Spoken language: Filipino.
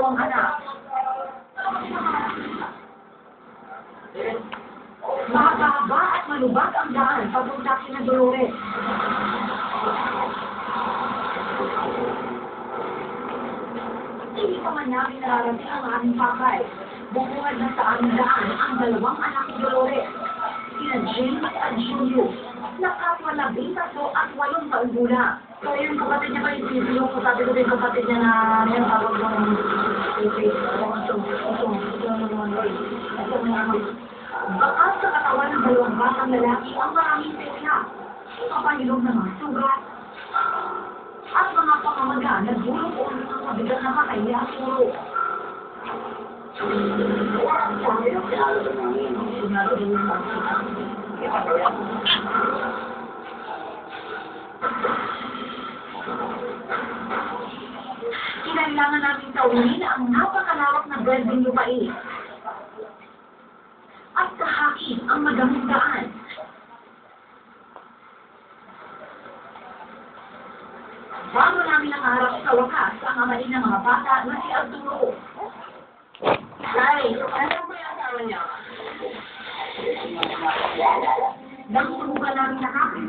dalawang anak. Mahaba at malubag ang daan papunta kina Dolores. Hindi pa man namin nararating ang aming pakay. Bumungad na sa aming daan ang dalawang anak ni Dolores, sina James at Julio, na kapwa 13 at 8 taon gulang. So yung kapatid niya kayo, yung sabi ko din kapatid niya na yan, tawag ng bakas sa katawan ng dalawang batang lalaki ang maraming pekla, kapahilog na mga sugat, at mga pangamaga na dulot o ng mabigat na makaya puro. Kinailangan namin tawin ang napakalawak na building lupain at kahakin ang madaming daan. Bago namin nakaharap sa wakas ang amain ng mga bata na si Arturo. Ay, ano ba yung asawa niya? Nang subukan namin nakapit